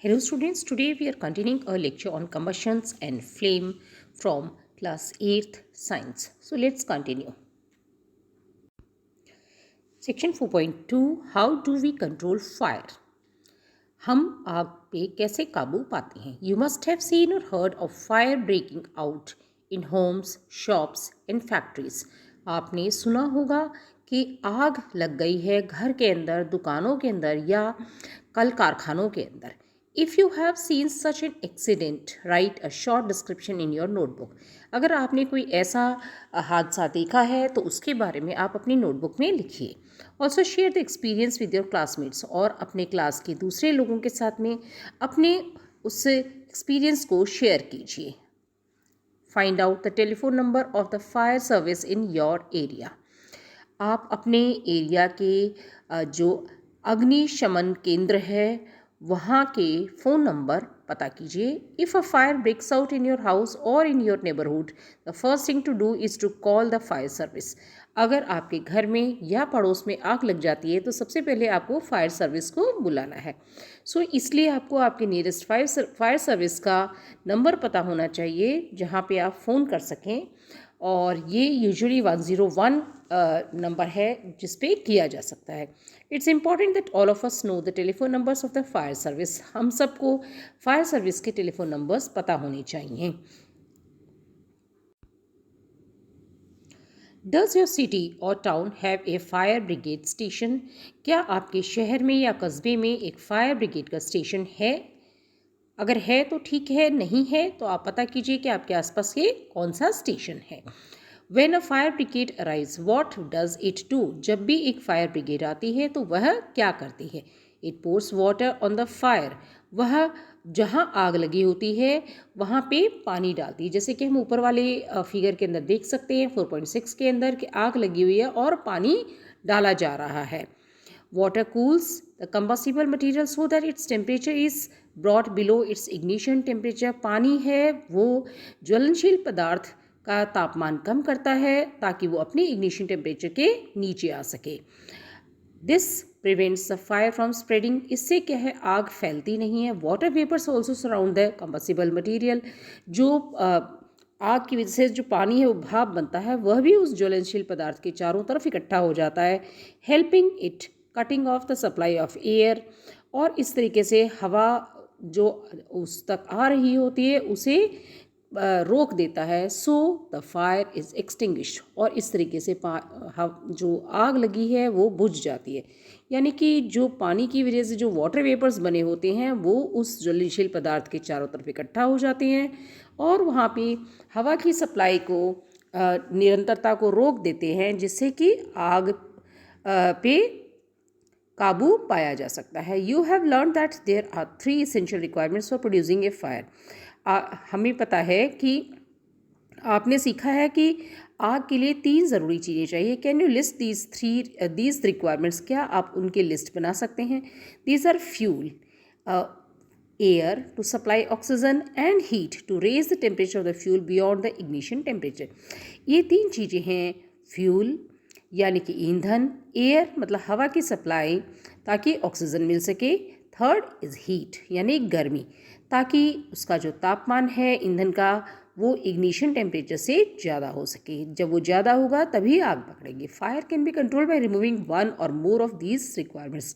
Hello students, today we are continuing our lecture on combustions and flame from class 8th science. So let's continue. Section 4.2 How do we control fire? हम आग पे कैसे काबू पाते हैं? You must have seen or heard of fire breaking out in homes, shops and factories. आपने सुना होगा कि आग लग गई है घर के अंदर, दुकानों के अंदर या कल कारखानों के अंदर. If you have seen such an accident, write a short description in your notebook. अगर आपने कोई ऐसा हादसा देखा है तो उसके बारे में आप अपनी नोटबुक में लिखिए. Also share the experience with your classmates, और अपने क्लास के दूसरे लोगों के साथ में अपने उस एक्सपीरियंस को शेयर कीजिए. Find out the telephone number of the fire service in your area. आप अपने एरिया के जो अग्निशमन केंद्र है वहाँ के फ़ोन नंबर पता कीजिए. If a fire breaks out in your house और in your neighbourhood, the first thing to do is to call the fire service. अगर आपके घर में या पड़ोस में आग लग जाती है तो सबसे पहले आपको फायर सर्विस को बुलाना है. सो इसलिए आपको आपके नियरेस्ट फायर सर्विस का नंबर पता होना चाहिए जहाँ पे आप फ़ोन कर सकें, और ये यूजुअली 101 नंबर है जिस पे किया जा सकता है. It's important that all of us know the telephone numbers of the fire service. हम सबको फायर सर्विस के टेलीफोन नंबर्स पता होने चाहिए. डज योर सिटी और town have a fire brigade station? क्या आपके शहर में या कस्बे में एक फायर ब्रिगेड का स्टेशन है? अगर है तो ठीक है, नहीं है तो आप पता कीजिए कि आपके आसपास ये कौन सा स्टेशन है. When a fire brigade arrives, what does it do? जब भी एक फायर ब्रिगेड आती है तो वह क्या करती है? It pours water on the fire. वह जहाँ आग लगी होती है वहाँ पे पानी डालती है. जैसे कि हम ऊपर वाले फिगर के अंदर देख सकते हैं 4.6 के अंदर कि आग लगी हुई है और पानी डाला जा रहा है. Water cools the combustible material so that its temperature is brought below its ignition temperature. पानी है वो ज्वलनशील पदार्थ का तापमान कम करता है ताकि वो अपने इग्निशन टेम्परेचर के नीचे आ सके. This prevents the fire from spreading. इससे क्या है, आग फैलती नहीं है. Water vapours also surround the combustible material. जो आग की वजह से जो पानी है वो भाप बनता है वह भी उस ज्वलनशील पदार्थ के चारों तरफ इकट्ठा हो जाता है, helping it cutting of the supply of air. और इस तरीके से हवा जो उस तक आ रही होती है उसे रोक देता है. So the fire is extinguished. और इस तरीके से जो आग लगी है वो बुझ जाती है. यानी कि जो पानी की वजह से जो वाटर वेपर्स बने होते हैं वो उस ज्वलनशील पदार्थ के चारों तरफ इकट्ठा हो जाते हैं और वहाँ पे हवा की सप्लाई को निरंतरता को रोक देते हैं, जिससे कि आग पे काबू पाया जा सकता है. You have learn that there are 3 essential requirements for producing a fire. हमें पता है कि आपने सीखा है कि आग के लिए 3 ज़रूरी चीज़ें चाहिए. Can you list these requirements? क्या आप उनके लिस्ट बना सकते हैं? These are fuel, air to supply oxygen and heat to raise the temperature of the fuel beyond the ignition temperature. ये 3 चीज़ें हैं. फ्यूल यानी कि ईंधन, एयर मतलब हवा की सप्लाई ताकि ऑक्सीजन मिल सके, थर्ड इज़ हीट यानी गर्मी ताकि उसका जो तापमान है ईंधन का वो इग्निशन टेम्परेचर से ज़्यादा हो सके. जब वो ज़्यादा होगा तभी आग पकड़ेगी. Fire can be control by removing one और मोर ऑफ दीज रिक्वायरमेंट्स.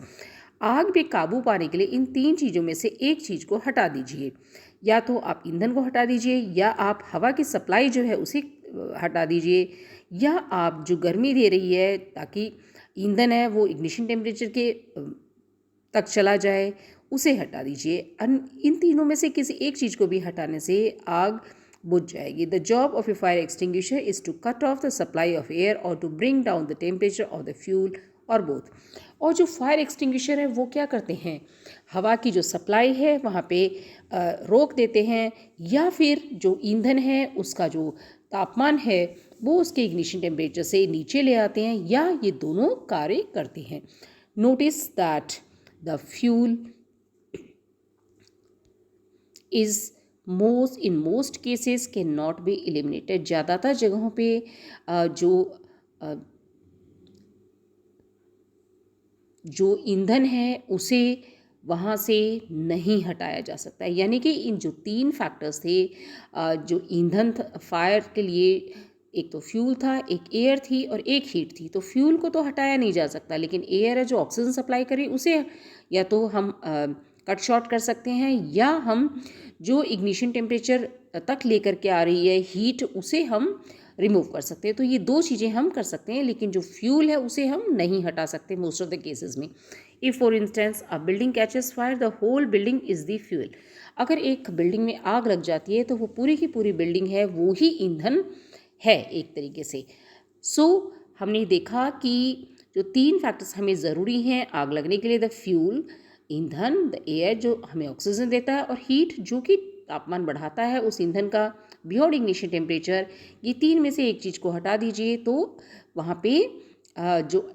आग पे काबू पाने के लिए इन 3 चीज़ों में से एक चीज़ को हटा दीजिए. या तो आप ईंधन को हटा दीजिए, या आप हवा की सप्लाई जो है उसे हटा दीजिए, या आप जो गर्मी दे रही है ताकि ईंधन है वो इग्निशन टेम्परेचर के तक चला जाए उसे हटा दीजिए. इन तीनों में से किसी एक चीज़ को भी हटाने से आग बुझ जाएगी. The job of a fire extinguisher is to cut off the supply of air और to bring down the temperature of the fuel और बोथ. और जो फायर एक्सटिंग्विशर है वो क्या करते हैं, हवा की जो सप्लाई है वहाँ पे रोक देते हैं, या फिर जो ईंधन है उसका जो तापमान है वो उसके इग्निशन टेम्परेचर से नीचे ले आते हैं, या ये दोनों कार्य करते हैं. Notice that the fuel is in most cases cannot be eliminated. ज़्यादातर जगहों पे जो ईंधन है उसे वहाँ से नहीं हटाया जा सकता है। यानी कि इन जो 3 फैक्टर्स थे, जो ईंधन फायर के लिए, एक तो फ्यूल था, एक एयर थी और एक हीट थी। तो फ्यूल को तो हटाया नहीं जा सकता, लेकिन एयर है जो ऑक्सीजन सप्लाई करे उसे या तो हम कट शॉर्ट कर सकते हैं, या हम जो इग्निशन टेम्परेचर तक लेकर के आ रही है हीट, उसे हम रिमूव कर सकते हैं। तो ये 2 चीज़ें हम कर सकते हैं, लेकिन जो फ्यूल है उसे हम नहीं हटा सकते मोस्ट ऑफ द केसेस में। If for instance a building catches fire, the whole building is the fuel. अगर एक बिल्डिंग में आग लग जाती है तो वो पूरी की पूरी बिल्डिंग है, वो ही ईंधन है एक तरीके से। सो हमने देखा कि जो 3 फैक्टर्स हमें ज़रूरी हैं आग लगने के लिए, द फ्यूल ईंधन, द एयर जो हमें ऑक्सीजन देता है, और हीट जो कि तापमान बढ़ाता है उस ईंधन का बियॉन्ड इग्निशन टेम्परेचर। ये 3 में से एक चीज़ को हटा दीजिए तो वहाँ पे जो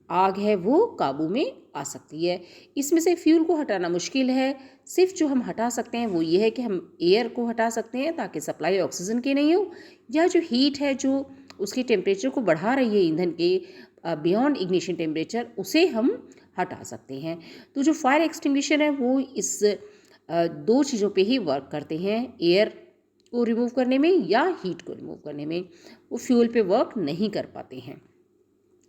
आग है वो काबू में आ सकती है। इसमें से फ्यूल को हटाना मुश्किल है। सिर्फ जो हम हटा सकते हैं वो ये है कि हम एयर को हटा सकते हैं ताकि सप्लाई ऑक्सीजन की नहीं हो, या जो हीट है जो उसके टेम्परेचर को बढ़ा रही है ईंधन के बियॉन्ड इग्निशन टेम्परेचर, उसे हम हटा सकते हैं। तो जो फायर एक्सटिंग्विशर है वो इस 2 चीज़ों पे ही वर्क करते हैं, एयर को रिमूव करने में या हीट को रिमूव करने में। वो फ्यूल पे वर्क नहीं कर पाते हैं।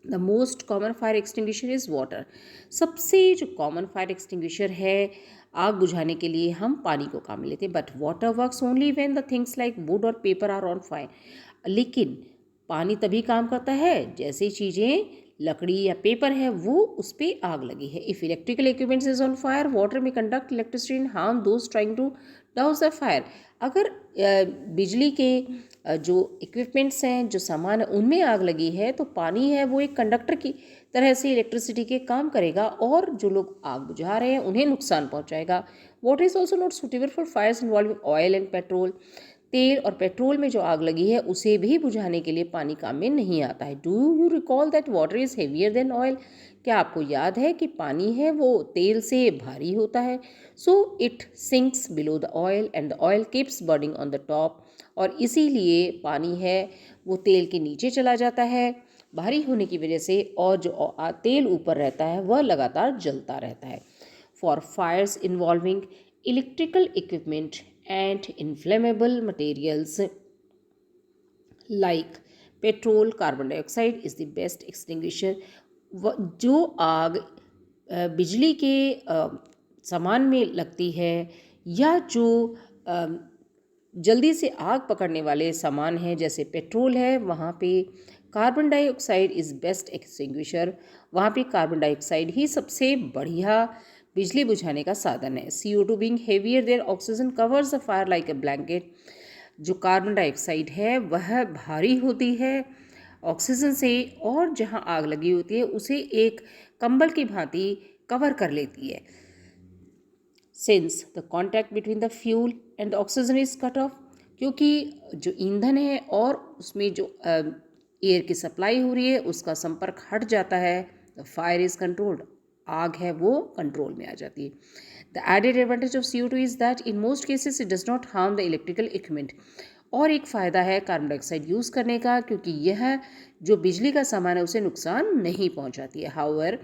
The most common fire extinguisher is water. सबसे जो कॉमन फायर एक्सटिंग्विशर है आग बुझाने के लिए, हम पानी को काम में लेते हैं, but water works only when the things like would और पेपर आर ऑन फायर। लेकिन पानी तभी काम करता है जैसे चीज़ें लकड़ी या पेपर है वो उस पर आग लगी है। If electrical equipments is on fire, water may conduct electricity and harm those trying to douse the fire. अगर बिजली के जो इक्विपमेंट्स हैं, जो सामान है, उनमें आग लगी है तो पानी है वो एक कंडक्टर की तरह से इलेक्ट्रिसिटी के काम करेगा और जो लोग आग बुझा रहे हैं उन्हें नुकसान पहुंचाएगा। Water is also not suitable for fires involving oil and petrol. तेल और पेट्रोल में जो आग लगी है उसे भी बुझाने के लिए पानी काम में नहीं आता है। Do you recall that water is heavier than oil. क्या आपको याद है कि पानी है वो तेल से भारी होता है। So it sinks below the oil and the oil keeps burning on the top. और इसीलिए पानी है वो तेल के नीचे चला जाता है भारी होने की वजह से, और जो तेल ऊपर रहता है वह लगातार जलता रहता है। For fires involving electrical equipment and inflammable materials like petrol, carbon dioxide is the best extinguisher। जो आग बिजली के सामान में लगती है या जो जल्दी से आग पकड़ने वाले सामान हैं जैसे पेट्रोल है, वहाँ पे carbon dioxide is best extinguisher. वहाँ पे कार्बन डाइऑक्साइड ही सबसे बढ़िया बिजली बुझाने का साधन है। CO2 being heavier than oxygen covers the fire like a blanket. जो कार्बन डाइऑक्साइड है वह भारी होती है ऑक्सीजन से, और जहाँ आग लगी होती है उसे एक कंबल की भांति कवर कर लेती है। Since the contact between the fuel and the oxygen is cut off, क्योंकि जो ईंधन है और उसमें जो एयर की सप्लाई हो रही है उसका संपर्क हट जाता है, द फायर इज कंट्रोल्ड। आग है वो कंट्रोल में आ जाती है। The added advantage of CO2 is that in most cases it does not harm the electrical equipment. और एक फ़ायदा है कार्बन डाइऑक्साइड यूज़ करने का, क्योंकि यह जो बिजली का सामान है उसे नुकसान नहीं पहुंचाती है। However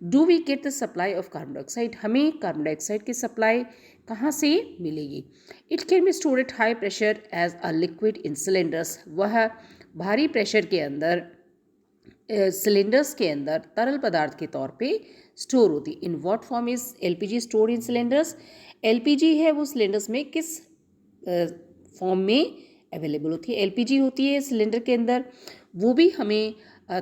do we get the supply of carbon dioxide. हमें कार्बन डाइऑक्साइड की सप्लाई कहाँ से मिलेगी। It can be stored at high pressure as a liquid in cylinders. वह भारी प्रेशर के अंदर सिलेंडर्स के अंदर तरल पदार्थ के तौर पे स्टोर होती। In what form is LPG stored in cylinders. LPG है वो सिलेंडर्स में किस फॉर्म में अवेलेबल होती है। LPG होती है सिलेंडर के अंदर, वो भी हमें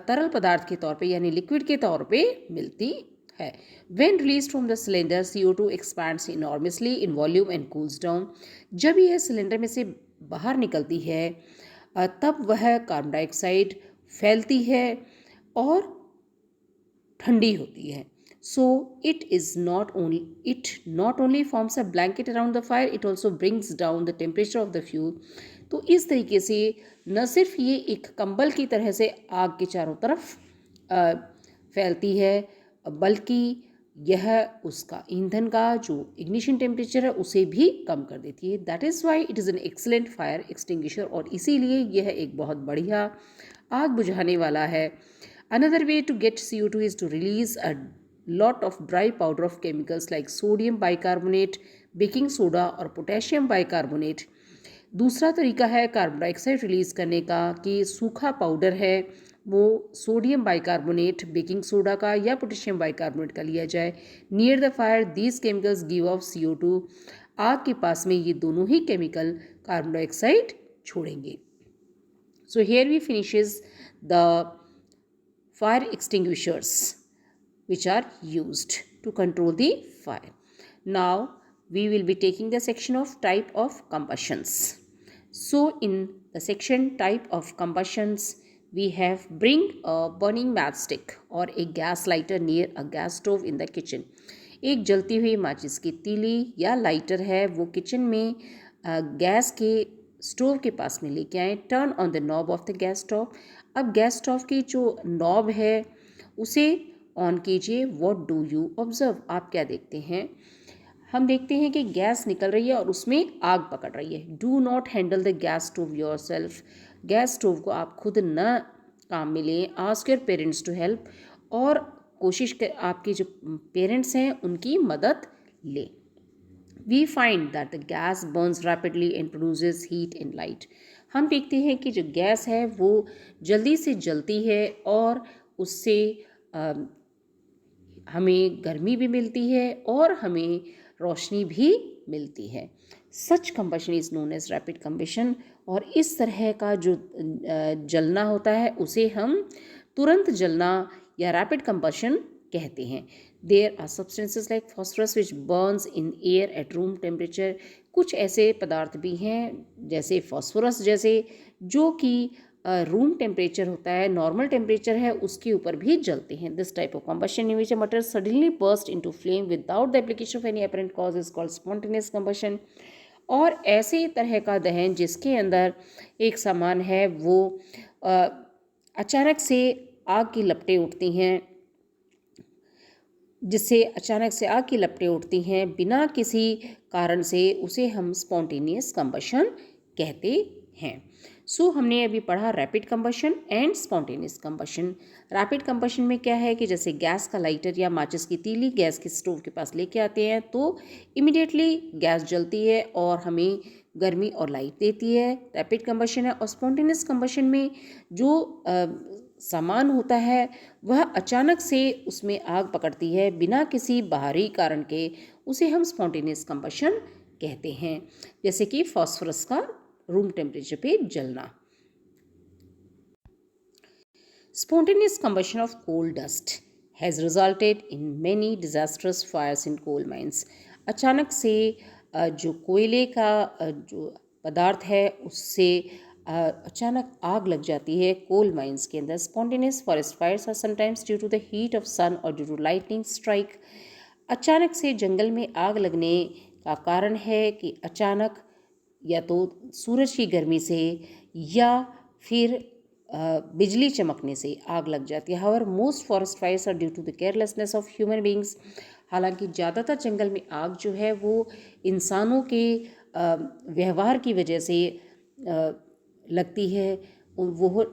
तरल पदार्थ के तौर पे यानी लिक्विड के तौर पे मिलती है। When released from the cylinder, CO2 expands enormously in volume and cools down। जब यह सिलेंडर में से बाहर निकलती है तब वह कार्बन डाइऑक्साइड फैलती है और ठंडी होती है। So it not only forms a blanket around the fire, it also brings down the temperature of the fuel. तो इस तरीके से न सिर्फ ये एक कंबल की तरह से आग के चारों तरफ फैलती है, बल्कि यह उसका ईंधन का जो इग्निशन टेम्परेचर है उसे भी कम कर देती है। That is why it is an excellent fire extinguisher. और इसीलिए यह एक बहुत बढ़िया आग बुझाने वाला है। Another way to get CO2 is to release a lot of dry powder of chemicals like sodium bicarbonate, baking soda और पोटेशियम बाइकार्बोनेट। दूसरा तरीका है कार्बन डाइऑक्साइड रिलीज़ करने का कि सूखा पाउडर है वो सोडियम बाइकार्बोनेट, बेकिंग सोडा का या पोटेशियम बाइकार्बोनेट का लिया जाए। Near the fire these chemicals give of CO2। आग के पास में ये दोनों ही केमिकल कार्बन डाइऑक्साइड छोड़ेंगे। So here we finishes the fire extinguishers which are used to control the fire. Now we will be taking the section of type of combustions. So in the section type of combustions we have bring a burning matchstick or a gas lighter near a gas stove in the kitchen. एक जलती हुई माचिस की तीली या lighter है वो kitchen में गैस के स्टोव के पास में लेके आएँ। Turn on the knob of the gas stove. अब गैस स्टोव की जो नॉब है उसे ऑन कीजिए। What do you observe? आप क्या देखते हैं? हम देखते हैं कि गैस निकल रही है और उसमें आग पकड़ रही है। Do not handle the gas stove yourself. Gas stove को आप खुद न काम में लें। Ask your parents to help. और कोशिश कर आपके जो पेरेंट्स हैं उनकी मदद लें। We find that the gas burns rapidly and produces heat and light. हम देखते हैं कि जो गैस है वो जल्दी से जलती है और उससे हमें गर्मी भी मिलती है और हमें रोशनी भी मिलती है। Such combustion is known as rapid combustion. और इस तरह का जो जलना होता है उसे हम तुरंत जलना या रैपिड कंबशन कहते हैं। There are substances like phosphorus which burns in air at room temperature. कुछ ऐसे पदार्थ भी हैं जैसे फॉस्फोरस जैसे जो कि रूम टेम्परेचर होता है, नॉर्मल टेम्परेचर है उसके ऊपर भी जलते हैं। This type of combustion in which a material suddenly burst into flame without the application of any apparent cause is called spontaneous combustion. और ऐसे तरह का दहन जिसके अंदर एक सामान है वो अचानक से आग की लपटें उठती हैं, जिससे अचानक से आग की लपटें उठती हैं बिना किसी कारण से, उसे हम स्पॉन्टेनियस कम्बशन कहते हैं। सो हमने अभी पढ़ा rapid combustion and spontaneous combustion. Rapid combustion में क्या है कि जैसे गैस का लाइटर या माचिस की तीली गैस के स्टोव के पास लेके आते हैं तो इमिडिएटली गैस जलती है और हमें गर्मी और लाइट देती है, रैपिड कंबशन है। और स्पॉन्टेनियस कंबशन में जो सामान होता है वह अचानक से उसमें आग पकड़ती है बिना किसी बाहरी कारण के, उसे हम स्पॉन्टेनियस कंबशन कहते हैं। जैसे कि फॉस्फोरस का रूम टेम्परेचर पे जलना। Spontaneous combustion of coal dust has resulted in many disastrous fires in coal mines. अचानक से जो कोयले का जो पदार्थ है उससे अचानक आग लग जाती है कोल माइंस के अंदर। Spontaneous forest fires are sometimes due to the heat of sun और ड्यू टू लाइटनिंग स्ट्राइक। अचानक से जंगल में आग लगने का कारण है कि अचानक या तो सूरज की गर्मी से या फिर बिजली चमकने से आग लग जाती है। However most forest fires are due to the carelessness of human beings. हालांकि ज़्यादातर जंगल में आग जो है वो इंसानों के व्यवहार की वजह से लगती है। वो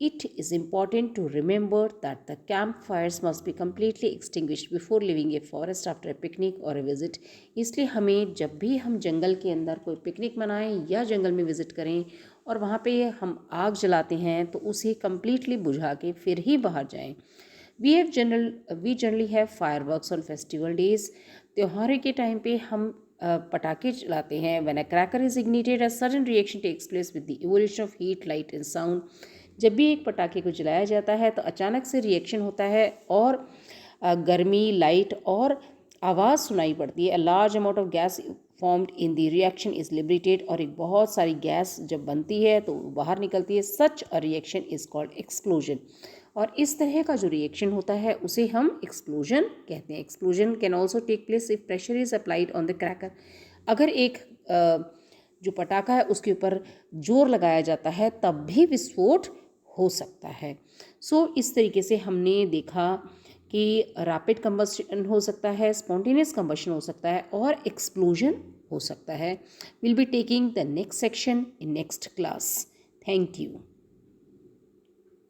It is important to remember that the campfires must be completely extinguished before leaving a forest after a picnic or a visit. इसलिए हमें जब भी हम जंगल के अंदर कोई पिकनिक मनाएं या जंगल में विज़िट करें और वहाँ पे हम आग जलाते हैं तो उसे completely बुझा के फिर ही बाहर जाएं। We generally have fireworks on festival days. त्योहारों के टाइम पे हम पटाखे चलाते हैं। When a cracker is ignited, a sudden reaction takes place with the evolution of heat, light and sound. जब भी एक पटाखे को जलाया जाता है तो अचानक से रिएक्शन होता है और गर्मी, लाइट और आवाज़ सुनाई पड़ती है। A large amount of gas formed in the reaction is liberated. और एक बहुत सारी गैस जब बनती है तो बाहर निकलती है। Such a reaction is called explosion. और इस तरह का जो रिएक्शन होता है उसे हम एक्सप्लोजन कहते हैं। Explosion can also take place if pressure is applied on the cracker. अगर एक जो पटाखा है उसके ऊपर जोर लगाया जाता है तब भी विस्फोट हो सकता है। सो इस तरीके से हमने देखा कि रैपिड कंबशन हो सकता है, स्पॉन्टेनियस कंबशन हो सकता है और एक्सप्लोजन हो सकता है। Will be taking the next section in next class. Thank you.